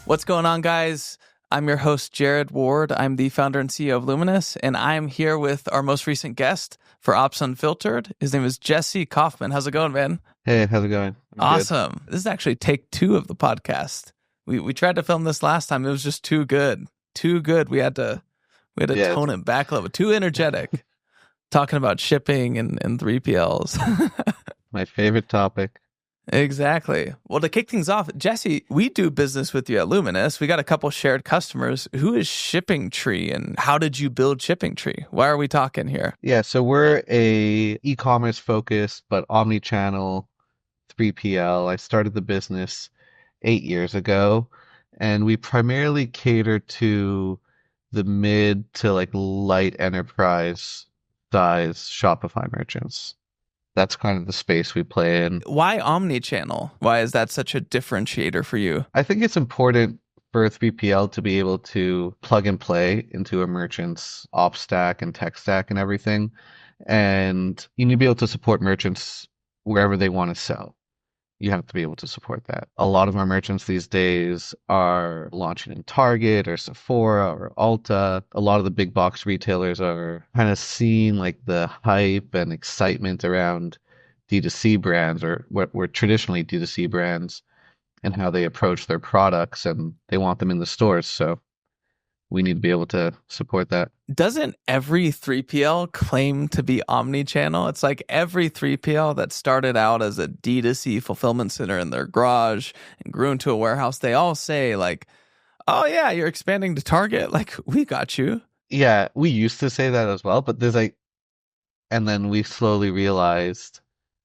What's going on, guys? I'm your host, Jared Ward. I'm the founder and CEO of Luminous, and I'm here with our most recent guest for Ops Unfiltered. His name is Jesse Kaufman. How's it going, man? Hey, how's it going? Awesome. Good. This is actually take 2 of the podcast. We tried to film this last time. It was just too good. Too good. We had to tone it back a little bit. Too energetic. Talking about shipping and 3PLs. My favorite topic. Exactly. Well, to kick things off, Jesse, we do business with you at Luminous. We got a couple shared customers. Who is ShippingTree and how did you build ShippingTree? Why are we talking here? Yeah, so we're a e-commerce focused but omnichannel 3PL. I started the business 8 years ago, and we primarily cater to the mid to like light enterprise size Shopify merchants. That's kind of the space we play in. Why omnichannel? Why is that such a differentiator for you? I think it's important for a 3PL to be able to plug and play into a merchant's ops stack and tech stack and everything. And you need to be able to support merchants wherever they want to sell. You have to be able to support that. A lot of our merchants these days are launching in Target or Sephora or Ulta. A lot of the big box retailers are kind of seeing like the hype and excitement around D2C brands or what were traditionally D2C brands and how they approach their products, and they want them in the stores. So we need to be able to support that. Doesn't every 3PL claim to be omnichannel? It's like every 3PL that started out as a D2C fulfillment center in their garage and grew into a warehouse, they all say like, oh yeah, you're expanding to Target. Like, we got you. Yeah, we used to say that as well, but and then we slowly realized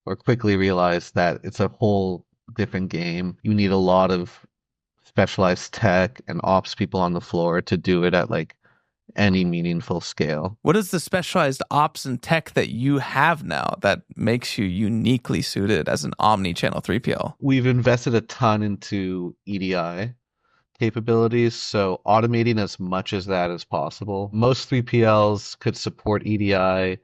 or quickly realized that it's a whole different game. You need a lot of specialized tech and ops people on the floor to do it at like any meaningful scale. What is the specialized ops and tech that you have now that makes you uniquely suited as an omni-channel 3PL? We've invested a ton into EDI capabilities, so automating as much as that as possible. Most 3PLs could support EDI at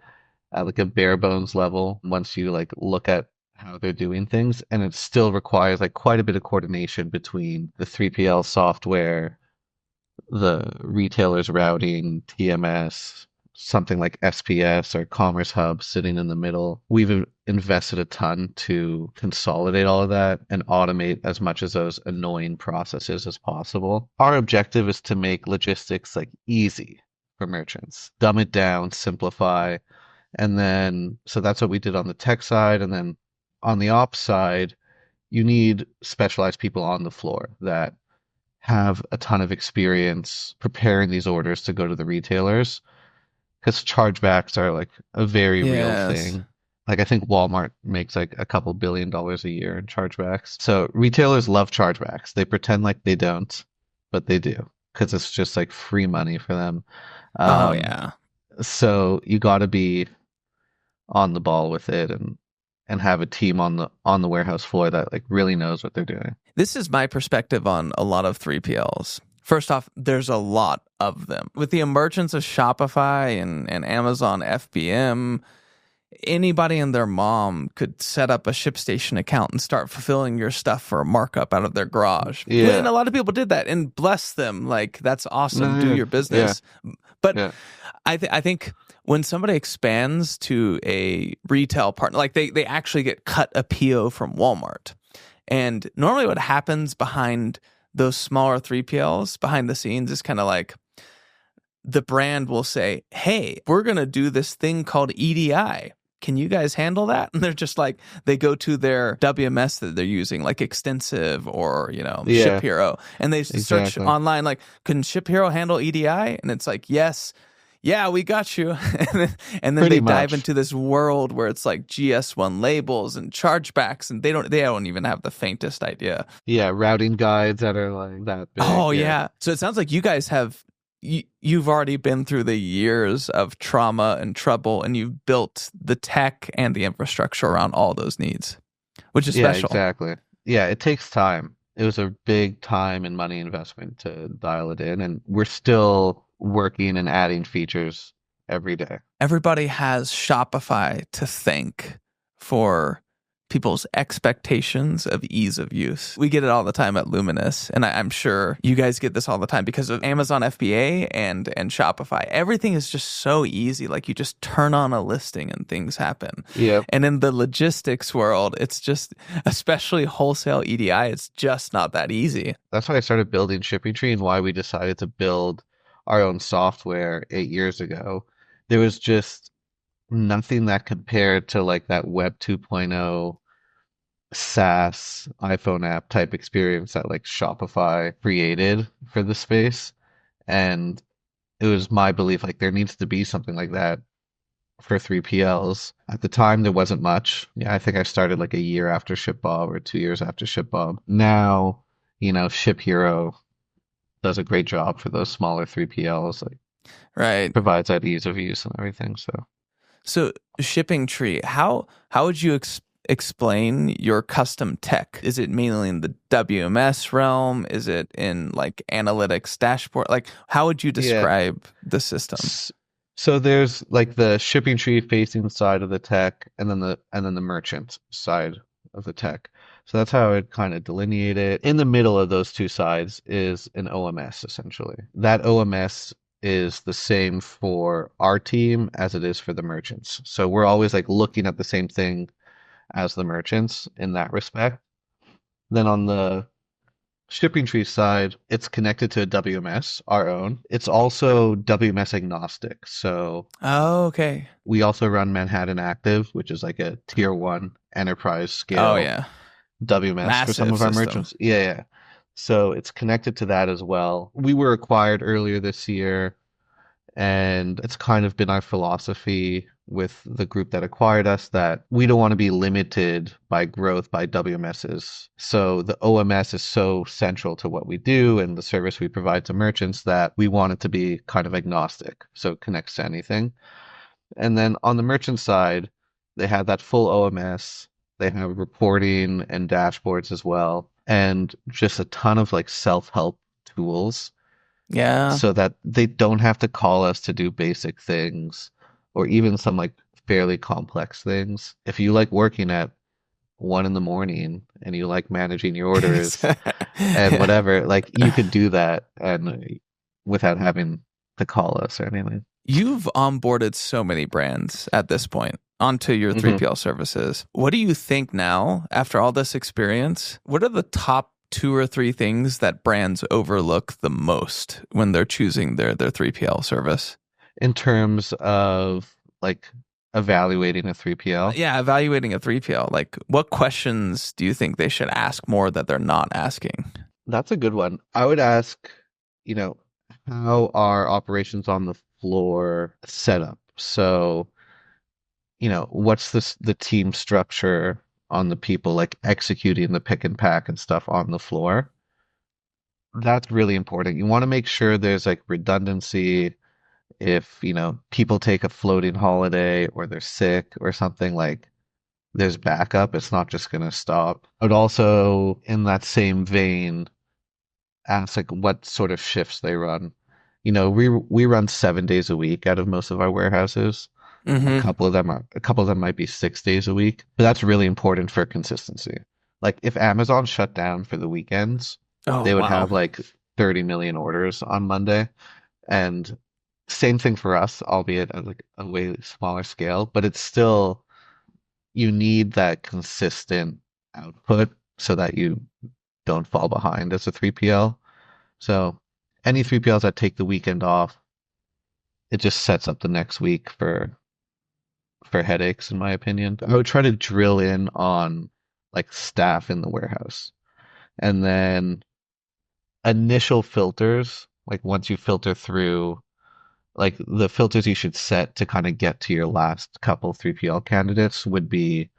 like a bare bones level once you like look at how they're doing things, and it still requires like quite a bit of coordination between the 3PL software, the retailer's routing, TMS, something like SPS or Commerce Hub sitting in the middle. We've invested a ton to consolidate all of that and automate as much of those annoying processes as possible. Our objective is to make logistics like easy for merchants, dumb it down, simplify, and then so that's what we did on the tech side, and then on the ops side, you need specialized people on the floor that have a ton of experience preparing these orders to go to the retailers, because chargebacks are like a very real thing. Like I think Walmart makes like a couple $1 billion a year in chargebacks. So retailers love chargebacks. They pretend like they don't, but they do because it's just like free money for them. Oh yeah. So you got to be on the ball with it and have a team on the warehouse floor that like really knows what they're doing. This is my perspective on a lot of 3PLs. First off, there's a lot of them. With the emergence of Shopify and Amazon FBM, anybody and their mom could set up a ShipStation account and start fulfilling your stuff for a markup out of their garage. Yeah. And a lot of people did that, and bless them. Like, that's awesome. Do your business. Yeah. But Yeah. I think when somebody expands to a retail partner, like they actually get cut a PO from Walmart. And normally what happens behind those smaller 3PLs, behind the scenes, is kind of like the brand will say, hey, we're going to do this thing called EDI. Can you guys handle that? And they're just like, they go to their WMS that they're using, like Extensive or, Ship Hero. And they search online, like, can Ship Hero handle EDI? And it's like, yes. Yeah, we got you. and then they dive into this world where it's like GS1 labels and chargebacks, and they don't even have the faintest idea. Yeah, routing guides that are like that big. Oh, yeah. So it sounds like you guys you've already been through the years of trauma and trouble, and you've built the tech and the infrastructure around all those needs, which is special. Yeah, exactly. Yeah, it takes time. It was a big time and money investment to dial it in, and we're still working and adding features every day. Everybody has Shopify to thank for people's expectations of ease of use. We get it all the time at Luminous, and I'm sure you guys get this all the time because of Amazon FBA and Shopify. Everything is just so easy. Like you just turn on a listing and things happen. Yeah. And in the logistics world, it's just, especially wholesale EDI, it's just not that easy. That's why I started building ShippingTree and why we decided to build our own software 8 years ago. There was just nothing that compared to like that Web 2.0 SaaS iPhone app type experience that like Shopify created for the space. And it was my belief like there needs to be something like that for 3PLs. At the time, there wasn't much. Yeah, I think I started like a year after ShipBob or 2 years after ShipBob. Now, Ship Hero does a great job for those smaller 3PLs. Like, Right. provides that ease of use and everything. So ShippingTree, how would you explain your custom tech? Is it mainly in the WMS realm? Is it in like analytics dashboard? Like how would you describe the system? So there's like the ShippingTree facing side of the tech and then the merchant side of the tech. So that's how I would kind of delineate it. In the middle of those two sides is an OMS essentially. That OMS is the same for our team as it is for the merchants. So we're always like looking at the same thing as the merchants in that respect. Then on the ShippingTree side, it's connected to a WMS, our own. It's also WMS agnostic. So okay. We also run Manhattan Active, which is like a tier 1 enterprise scale Oh yeah. WMS Massive for some of our system. merchants. Yeah. So it's connected to that as well. We were acquired earlier this year, and it's kind of been our philosophy with the group that acquired us that we don't want to be limited by growth by WMSs. So the OMS is so central to what we do and the service we provide to merchants that we want it to be kind of agnostic. So it connects to anything. And then on the merchant side, they have that full OMS. They have reporting and dashboards as well, and just a ton of like self-help tools. Yeah. So that they don't have to call us to do basic things or even some like fairly complex things. If you like working at 1 a.m. and you like managing your orders and whatever, like you could do that and without having to call us or anything. You've onboarded so many brands at this point onto your 3PL services. What do you think now, after all this experience? What are the top 2 or 3 things that brands overlook the most when they're choosing their 3PL service? In terms of like evaluating a 3PL? Yeah, evaluating a 3PL. Like what questions do you think they should ask more that they're not asking? That's a good one. I would ask, how are operations on the floor set up? So, what's the team structure on the people like executing the pick and pack and stuff on the floor? That's really important. You want to make sure there's like redundancy. If, people take a floating holiday or they're sick or something, like there's backup. It's not just going to stop. I would also, in that same vein, ask like what sort of shifts they run. We run 7 days a week out of most of our warehouses. A couple of them might be 6 days a week, but that's really important for consistency. Like if Amazon shut down for the weekends, they would have like 30 million orders on Monday, and same thing for us, albeit at like a way smaller scale, but it's still, you need that consistent output so that you don't fall behind as a 3PL. So any 3PLs that take the weekend off, it just sets up the next week for headaches, in my opinion. I would try to drill in on like staff in the warehouse. And then initial filters, like once you filter through, like the filters you should set to kind of get to your last couple 3PL candidates would be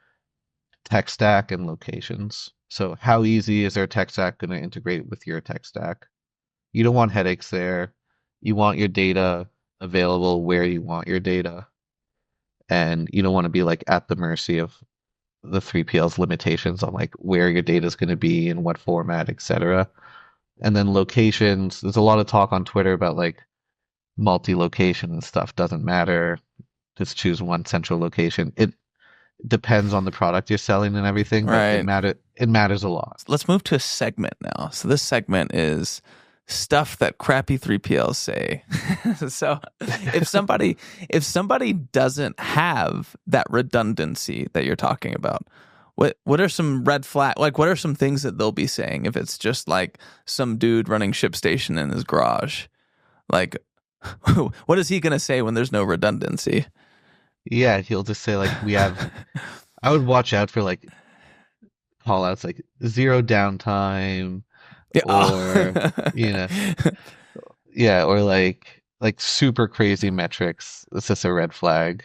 tech stack and locations. So how easy is their tech stack going to integrate with your tech stack? You don't want headaches there. You want your data available where you want your data. And you don't want to be like at the mercy of the 3PL's limitations on like where your data is going to be and what format, etc. And then locations, there's a lot of talk on Twitter about like multi-location and stuff doesn't matter. Just choose one central location. Depends on the product you're selling and everything, but Right. it matters a lot. Let's move to a segment now. So this segment is stuff that crappy 3PLs say. So if somebody doesn't have that redundancy that you're talking about, what are some red flag, like what are some things that they'll be saying if it's just like some dude running ShipStation in his garage? Like what is he going to say when there's no redundancy? Yeah, he'll just say like we have I would watch out for like call outs like zero downtime Yeah. or you know yeah, or like super crazy metrics. It's just a red flag.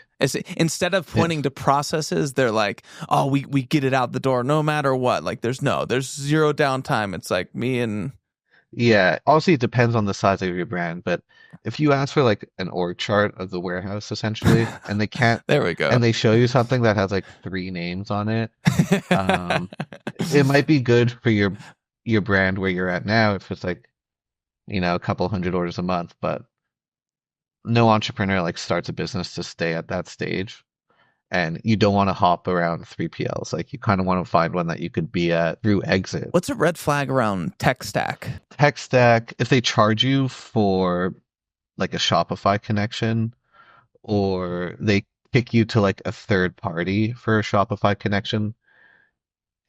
Instead of pointing If to processes, they're like, "Oh, we get it out the door no matter what." Like, there's zero downtime. It's like me and Yeah, obviously it depends on the size of your brand, but if you ask for like an org chart of the warehouse essentially, and they can't, there we go. and they show you something that has like three names on it, um, it might be good for your brand where you're at now if it's like, a couple hundred orders a month, but no entrepreneur like starts a business to stay at that stage. And you don't want to hop around 3PLs. Like you kind of want to find one that you could be at through exit. What's a red flag around tech stack? Tech stack, if they charge you for like a Shopify connection or they kick you to like a third party for a Shopify connection.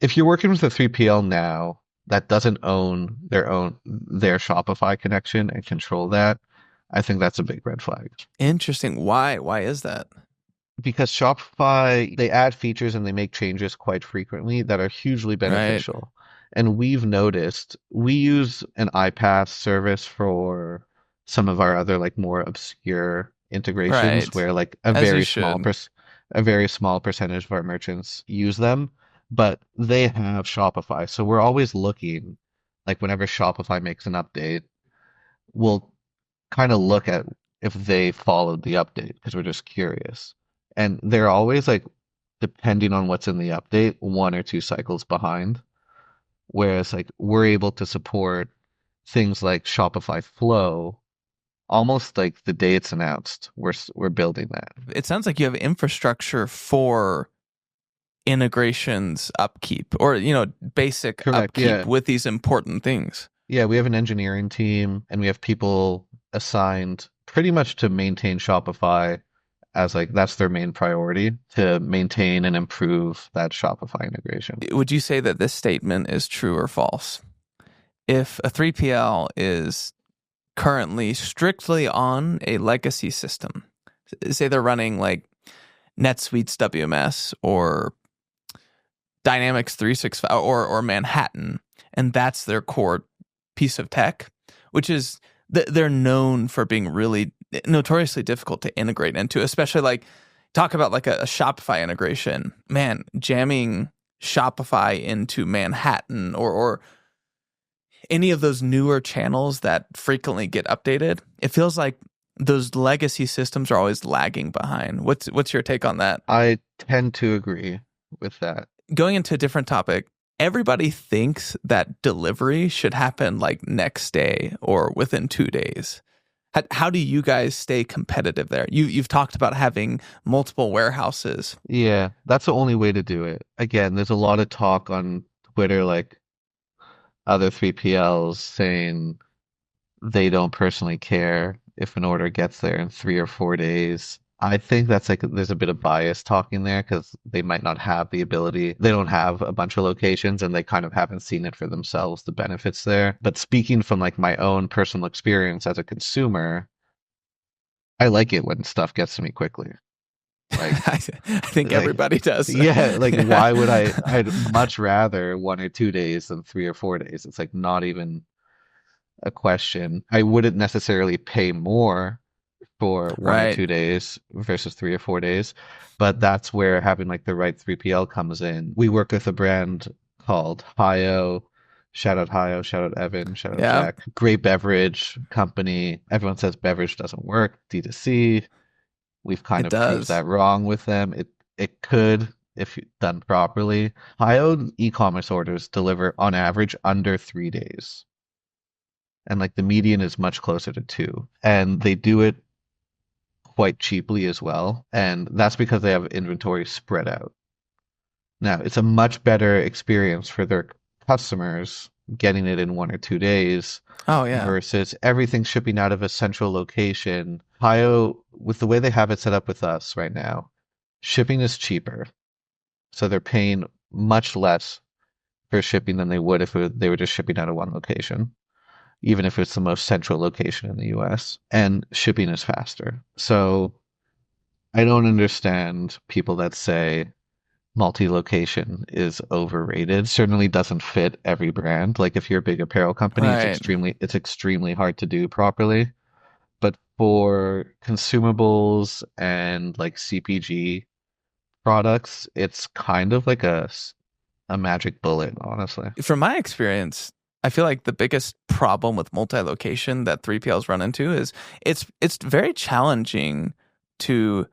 If you're working with a 3PL now that doesn't own their Shopify connection and control that, I think that's a big red flag. Interesting. Why? Why is that? Because Shopify, they add features and they make changes quite frequently that are hugely Right. beneficial. And we've noticed we use an iPaaS service for some of our other like more obscure integrations Right. where like As you should. a very small percentage of our merchants use them, but they have Shopify. So we're always looking, like whenever Shopify makes an update, we'll kind of look at if they followed the update because we're just curious. And they're always like, depending on what's in the update, one or two cycles behind. Whereas like we're able to support things like Shopify Flow almost like the day it's announced. We're building that. It sounds like you have infrastructure for integrations upkeep or basic Correct. upkeep Yeah. with these important things. Yeah, we have an engineering team and we have people assigned pretty much to maintain Shopify as like that's their main priority to maintain and improve that Shopify integration. Would you say that this statement is true or false? If a 3PL is currently strictly on a legacy system, say they're running like NetSuite's WMS or Dynamics 365 or Manhattan, and that's their core piece of tech, which is they're known for being really notoriously difficult to integrate into, especially like talk about like a Shopify integration. Man, jamming Shopify into Manhattan or any of those newer channels that frequently get updated, it feels like those legacy systems are always lagging behind. What's your take on that? I tend to agree with that. Going into a different topic, everybody thinks that delivery should happen like next day or within 2 days. How do you guys stay competitive there? You've talked about having multiple warehouses. Yeah, that's the only way to do it. Again, there's a lot of talk on Twitter, like other 3PLs saying they don't personally care if an order gets there in 3 or 4 days. I think that's like there's a bit of bias talking there because they might not have the ability. They don't have a bunch of locations and they kind of haven't seen it for themselves, the benefits there. But speaking from like my own personal experience as a consumer, I like it when stuff gets to me quickly. Like, I think like everybody does. yeah, like why would I'd much rather 1 or 2 days than 3 or 4 days. It's like not even a question. I wouldn't necessarily pay more for one or Right. 2 days versus 3 or 4 days. But that's where having like the right 3PL comes in. We work with a brand called Hio. Shout out Evan, shout out Yeah, Jack. Great beverage company. Everyone says beverage doesn't work, D2C. We've kind it of proved does. that wrong with them. It could if done properly. Hio e-commerce orders deliver on average under 3 days. And like the median is much closer to two. And they do it quite cheaply as well. And that's because they have inventory spread out. Now, it's a much better experience for their customers getting it in 1 or 2 days Oh yeah. versus everything shipping out of a central location. Ohio, with the way they have it set up with us right now, shipping is cheaper. So they're paying much less for shipping than they would if they were just shipping out of one location, even if it's the most central location in the US. And shipping is faster. So I don't understand people that say multi-location is overrated. Certainly doesn't fit every brand. Like if you're a big apparel company, Right. it's extremely hard to do properly. But for consumables and like CPG products, it's kind of like a magic bullet, honestly. From my experience, I feel like the biggest problem with multi-location that 3PLs run into is it's very challenging to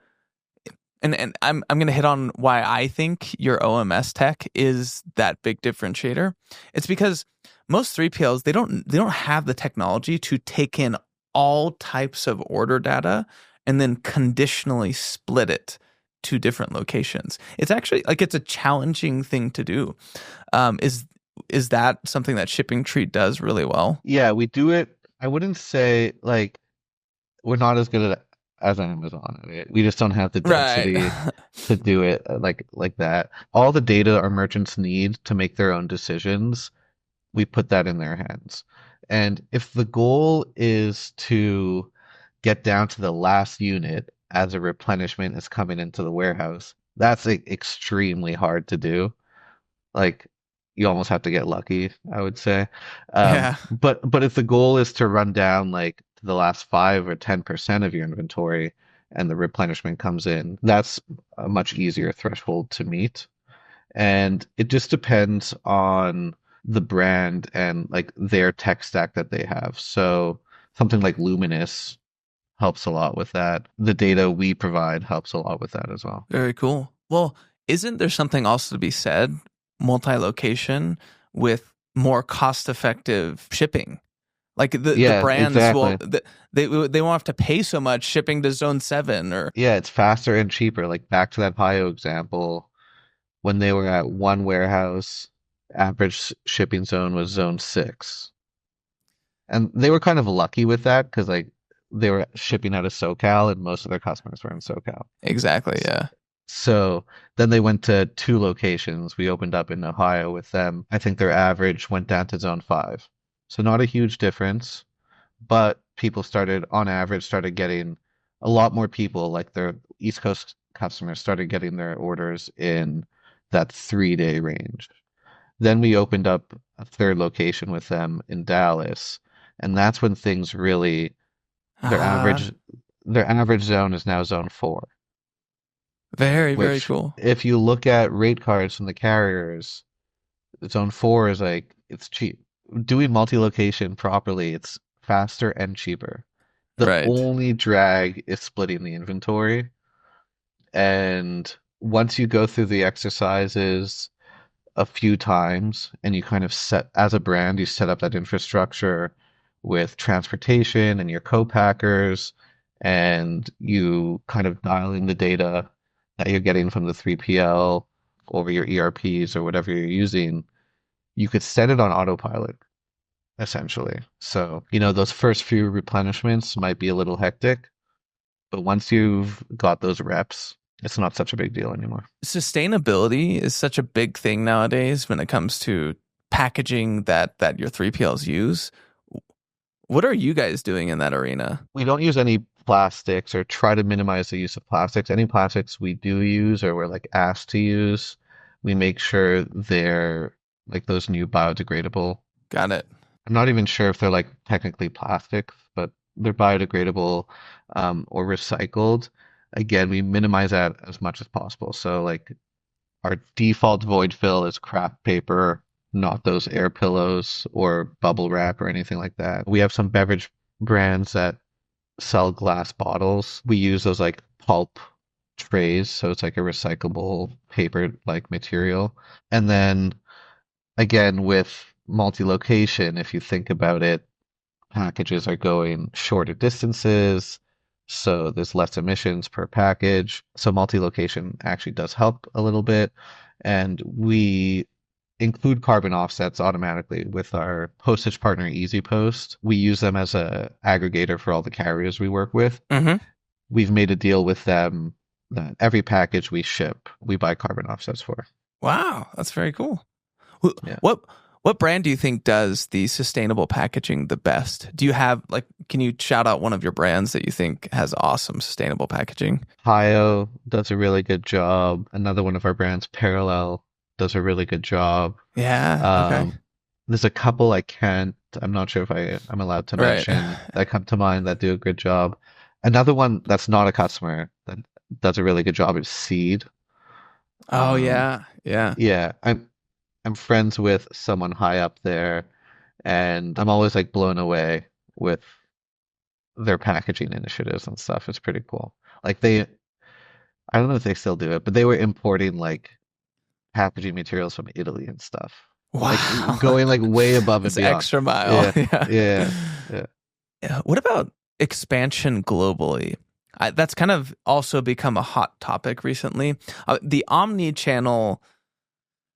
and I'm going to hit on why I think your OMS tech is that big differentiator. It's because most 3PLs they don't have the technology to take in all types of order data and then conditionally split it to different locations. It's actually like it's a challenging thing to do. Is that something that ShippingTree does really well? Yeah, we do it. I wouldn't say like we're not as good at it as Amazon at it. We just don't have the Right. density to do it like that. All the data our merchants need to make their own decisions, we put that in their hands. And if the goal is to get down to the last unit as a replenishment is coming into the warehouse, that's extremely hard to do. Like you almost have to get lucky, I would say. Yeah. But if the goal is to run down like to the last 5 or 10% of your inventory and the replenishment comes in, that's a much easier threshold to meet. And it just depends on the brand and like their tech stack that they have. So something like Luminous helps a lot with that. The data we provide helps a lot with that as well. Very cool. Well, isn't there something also to be said, multi-location with more cost-effective shipping? Like the Yeah, brands will exactly. they won't have to pay so much shipping to zone 7 or Yeah, it's faster and cheaper. Like back to that Pio example, when they were at one warehouse, average shipping zone was zone 6. And they were kind of lucky with that because like they were shipping out of SoCal and most of their customers were in SoCal. exactly, yeah. So then they went to 2 locations. We opened up in Ohio with them. I think their average went down to zone 5. So not a huge difference, but people started, on average, started getting a lot more people, like their East Coast customers started getting their orders in that 3-day range. Then we opened up a third location with them in Dallas, and that's when things really, their Ah, average their average zone is now zone 4, very, very which cool. if you look at rate cards from the carriers, zone 4 is like it's cheap. Doing multi-location properly, it's faster and cheaper. The Right. only drag is splitting the inventory. And once you go through the exercises a few times and you kind of set, as a brand, you set up that infrastructure with transportation and your co-packers, and you kind of dial in the data that you're getting from the 3PL over your ERPs or whatever you're using, you could set it on autopilot essentially. So, those first few replenishments might be a little hectic, but once you've got those reps, it's not such a big deal anymore. Sustainability is such a big thing nowadays when it comes to packaging that your 3PLs use. What are you guys doing in that arena? We don't use any plastics or try to minimize the use of plastics. Any plastics we do use or we're like asked to use, we make sure they're like those new biodegradable. Got it. I'm not even sure if they're like technically plastics, but they're biodegradable or recycled. Again, we minimize that as much as possible. So like our default void fill is craft paper, not those air pillows or bubble wrap or anything like that. We have some beverage brands that sell glass bottles. We use those like pulp trays, so it's like a recyclable paper like material. And then again with multi-location, if you think about it, packages are going shorter distances, so there's less emissions per package. So multi-location actually does help a little bit. and we include carbon offsets automatically with our postage partner EasyPost. We use them as a aggregator for all the carriers we work with. Mm-hmm. We've made a deal with them that every package we ship, we buy carbon offsets for. Wow, that's very cool. Yeah. What what brand do you think does the sustainable packaging the best? Do you have like can you shout out one of your brands that you think has awesome sustainable packaging? Hio does a really good job. Another one of our brands, Parallel, does a really good job. Yeah, okay. Um, there's a couple I'm not sure if I'm allowed to Right. mention that come to mind that do a good job. Another one that's not a customer that does a really good job is Seed. Oh Um, yeah. Yeah. yeah, I'm friends with someone high up there, and I'm always like blown away with their packaging initiatives and stuff. It's pretty cool. Like I don't know if they still do it, but they were importing like packaging materials from Italy and stuff. Like Wow. going like way above and It's beyond. extra mile. Yeah, Yeah. yeah, yeah. Yeah. What about expansion globally? That's kind of also become a hot topic recently. The omni-channel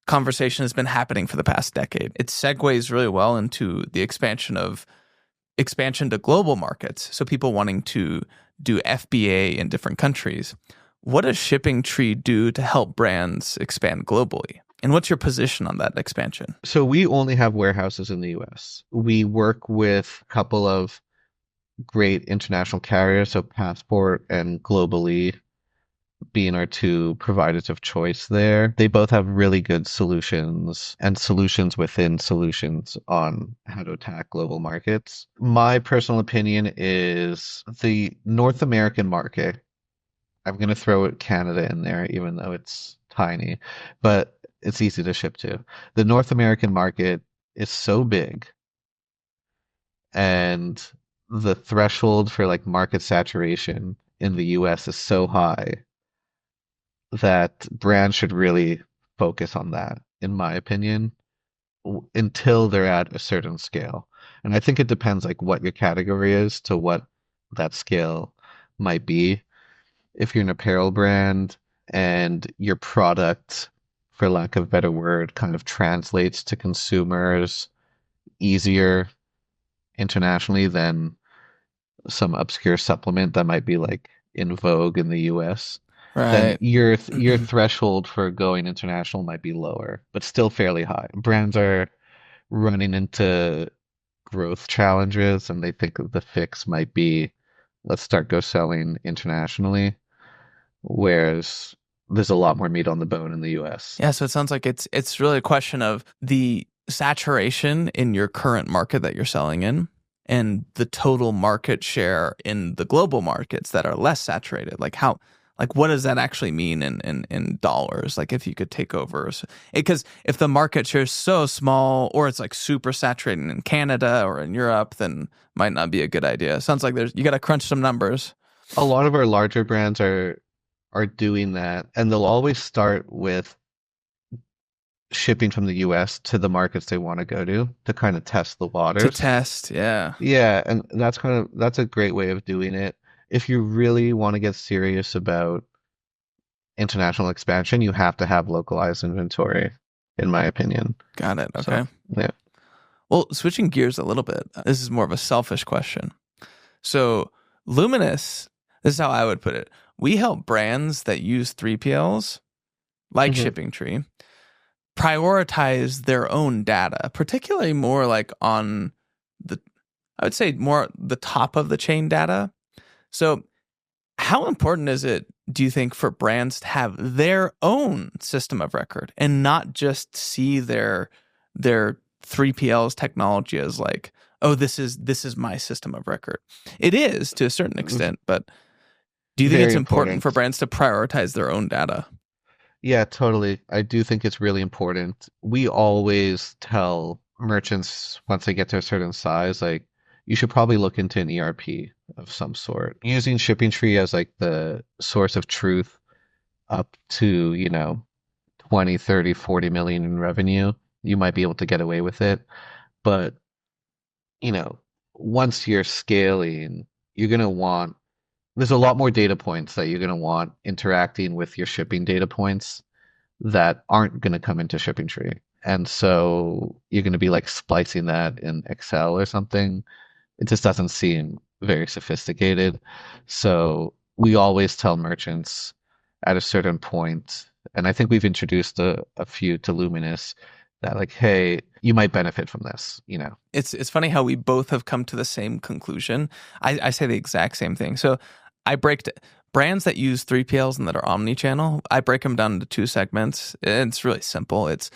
conversation has been happening for the past decade. It segues really well into the expansion to global markets. So people wanting to do FBA in different countries. What does ShippingTree do to help brands expand globally? And what's your position on that expansion? So we only have warehouses in the US. We work with a couple of great international carriers, so Passport and Globally being our two providers of choice there. They both have really good solutions and solutions within solutions on how to attack global markets. My personal opinion is the North American market. I'm going to throw Canada in there, even though it's tiny, but it's easy to ship to. The North American market is so big, and the threshold for like market saturation in the US is so high that brands should really focus on that, in my opinion, until they're at a certain scale. And I think it depends like what your category is to what that scale might be. If you're an apparel brand and your product, for lack of a better word, kind of translates to consumers easier internationally than some obscure supplement that might be like in vogue in the US, then Right. your threshold for going international might be lower, but still fairly high. Brands are running into growth challenges and they think the fix might be let's start go selling internationally, whereas there's a lot more meat on the bone in the US. Yeah, so it sounds like it's really a question of the saturation in your current market that you're selling in and the total market share in the global markets that are less saturated. Like what does that actually mean in dollars? Like if you could take over because if the market share is so small or it's like super saturated in Canada or in Europe, then might not be a good idea. Sounds like you got to crunch some numbers. A lot of our larger brands are doing that, and they'll always start with shipping from the US to the markets they want to go to kind of test the To waters. test, yeah. Yeah, and that's a great way of doing it. If you really want to get serious about international expansion, you have to have localized inventory, in my opinion. Got it. So, Okay. yeah. Well, switching gears a little bit, this is more of a selfish question. So, Luminous, this is how I would put it. We help brands that use 3PLs, like Hmm. ShippingTree, prioritize their own data, particularly more like on the, I would say more the top of the chain data. So, how important is it, do you think, for brands to have their own system of record and not just see their 3PL's technology as like, oh, this is my system of record? It is to a certain extent, but do you think Very it's important for important. brands to prioritize their own data? Yeah, totally. I do think it's really important. We always tell merchants once they get to a certain size, like, you should probably look into an ERP of some sort. Using ShippingTree as like the source of truth up to, 20, 30, 40 million in revenue, you might be able to get away with it. But, you know, once you're scaling, you're going to want, there's a lot more data points that you're going to want interacting with your shipping data points that aren't going to come into ShippingTree. And so you're going to be like splicing that in Excel or something. It just doesn't seem very sophisticated. So we always tell merchants at a certain point, and I think we've introduced a few to Luminous that like, hey, you might benefit from this, you know. It's funny how we both have come to the same conclusion. I say the exact same thing. So I brands that use 3PLs and that are omnichannel, I break them down into two segments. It's really simple. It's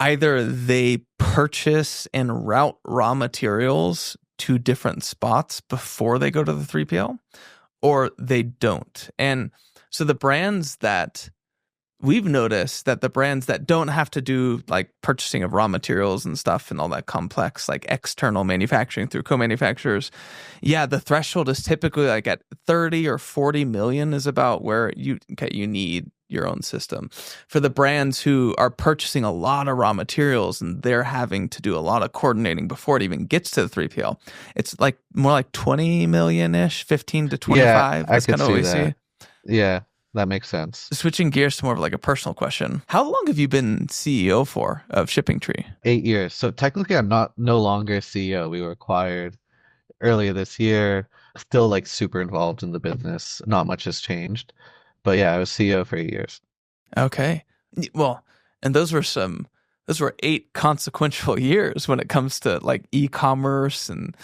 either they purchase and route raw materials to different spots before they go to the 3PL, or they don't. And so the brands that we've noticed that the brands that don't have to do like purchasing of raw materials and stuff and all that complex, like external manufacturing through co-manufacturers, yeah, the threshold is typically like at 30 or 40 million is about where you need your own system. For the brands who are purchasing a lot of raw materials and they're having to do a lot of coordinating before it even gets to the 3PL, it's like more like 20 million-ish, 15 to 25. Yeah, I That's could kind of what we see see. that. Yeah, that makes sense. Switching gears to more of like a personal question. How long have you been CEO for of ShippingTree? 8 years. So technically, I'm not no longer CEO. We were acquired earlier this year. Still like super involved in the business. Not much has changed. But yeah, I was CEO for 8 years. Okay. Well, and those were 8 consequential years when it comes to like e-commerce and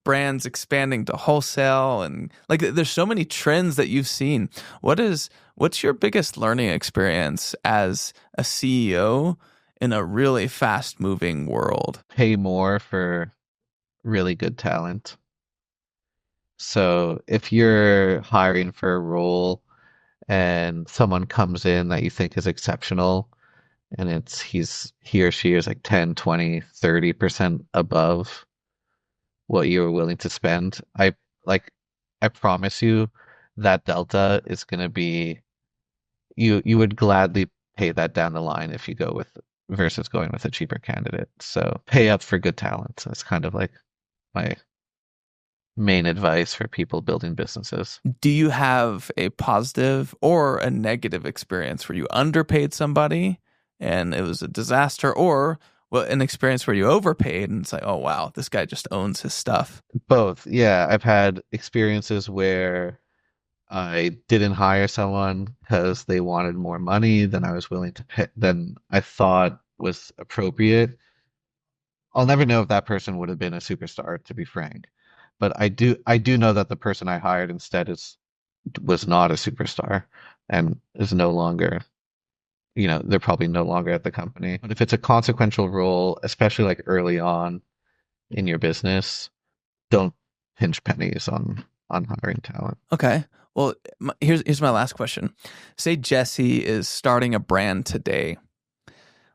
brands expanding to wholesale, and like there's so many trends that you've seen. What's your biggest learning experience as a CEO in a really fast moving world? Pay more for really good talent. So if you're hiring for a role and someone comes in that you think is exceptional and he or she is like 10, 20, 30% above what you were willing to spend, like I promise you that delta is going to be you would gladly pay that down the line if you go with versus going with a cheaper candidate. So pay up for good talent. That's kind of like my main advice for people building businesses. Do you have a positive or a negative experience where you underpaid somebody and it was a disaster, or well, an experience where you overpaid and it's like, oh wow, this guy just owns his stuff? Both. Yeah, I've had experiences where I didn't hire someone because they wanted more money than I was willing to pay, than I thought was appropriate. I'll never know if that person would have been a superstar, to be frank. But I do know that the person I hired instead is was not a superstar and is no longer, they're probably no longer at the company. But if it's a consequential role, especially like early on in your business, don't pinch pennies on hiring talent. Okay. Well, here's my last question. Say Jesse is starting a brand today.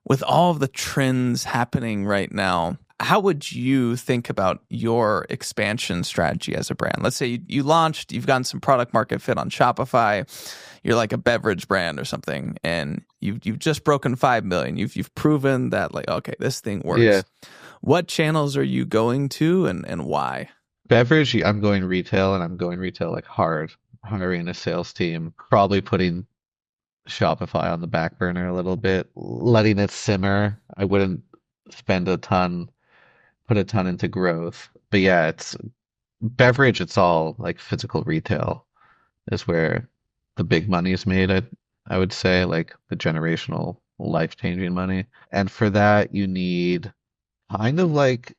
With all of the trends happening right now, how would you think about your expansion strategy as a brand? Let's say you launched, you've gotten some product market fit on Shopify. You're like a beverage brand or something, and you've just broken 5 million. You've proven that like, okay, this thing works. Yeah. What channels are you going to and why? Beverage, I'm going retail and I'm going retail like hard, hiring a sales team, probably putting Shopify on the back burner a little bit, letting it simmer. I wouldn't spend put a ton into growth. But yeah, it's beverage, it's all like physical retail is where the big money is made, I would say, like the generational life-changing money. And for that, kind of like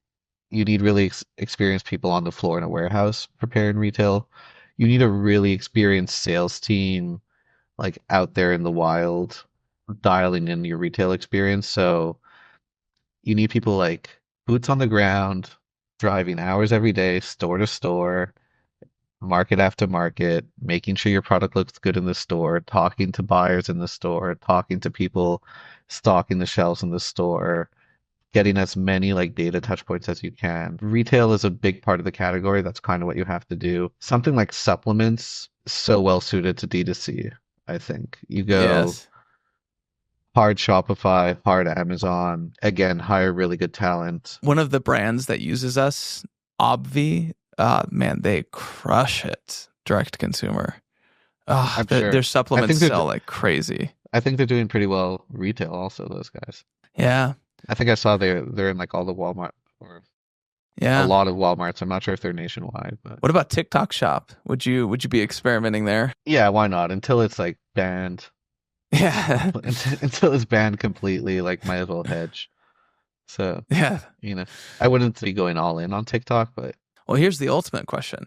you need really experienced people on the floor in a warehouse preparing retail. You need a really experienced sales team like out there in the wild dialing in your retail experience. So you need people like boots on the ground, driving hours every day, store to store, market after market, making sure your product looks good in the store, talking to buyers in the store, talking to people stocking the shelves in the store, getting as many like data touch points as you can. Retail is a big part of the category. That's kind of what you have to do. Something like supplements, so well suited to D2C, I think. You go Yes. hard Shopify, hard Amazon, again, hire really good talent. One of the brands that uses us, Obvi, man, they crush it direct to consumer. I'm Their sure. I supplements think they're sell like crazy. I think they're doing pretty well retail also, those guys. Yeah. I think I saw they're in like all the Walmart or a Yeah. lot of Walmarts. I'm not sure if they're nationwide, but What about TikTok Shop? Would you be experimenting there? yeah, why not? Until it's like banned, Yeah. until it's banned completely, like might as well hedge. So, Yeah. you know, I wouldn't be going all in on TikTok, but Well, here's the ultimate question.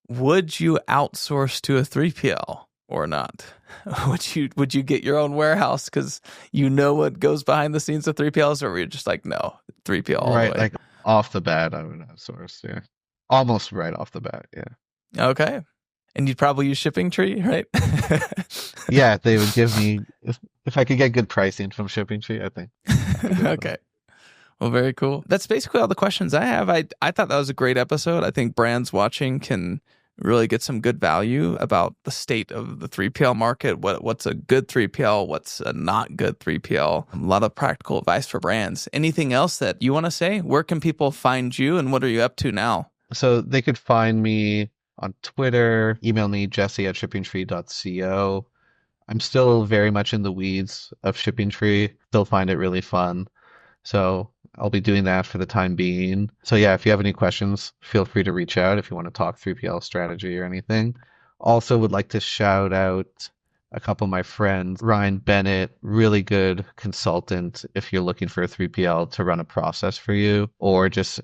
Would you outsource to a 3PL or not? Would you get your own warehouse because you know what goes behind the scenes of 3PLs, or were you just like, no, 3PL all the right, way? like off the bat, I would outsource. Yeah, almost right off the bat. Yeah, Okay. And you'd probably use ShippingTree, right? yeah, they would give me if I could get good pricing from ShippingTree, I think I'd go with them. Okay. Well, very cool. That's basically all the questions I have. I thought that was a great episode. I think brands watching can really get some good value about the state of the 3PL market. What's a good 3PL? What's a not good 3PL? A lot of practical advice for brands. Anything else that you want to say? Where can people find you, and what are you up to now? So they could find me on Twitter, email me jesse@shippingtree.co. I'm still very much in the weeds of ShippingTree. Still find it really fun. So I'll be doing that for the time being. So yeah, if you have any questions, feel free to reach out if you want to talk 3PL strategy or anything. Also would like to shout out a couple of my friends. Ryan Bennett, really good consultant if you're looking for a 3PL to run a process for you or just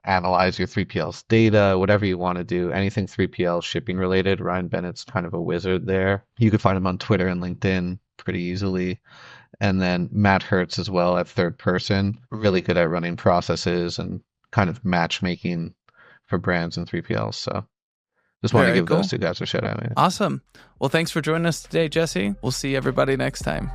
analyze your 3PL's data, whatever you want to do, anything 3PL shipping related. Ryan Bennett's kind of a wizard there. You can find him on Twitter and LinkedIn pretty easily. And then Matt Hertz as well at Third Person, really good at running processes and kind of matchmaking for brands and 3PLs. So just want to Very give those cool. two guys a shout out. Awesome. Well, thanks for joining us today, Jesse. We'll see everybody next time.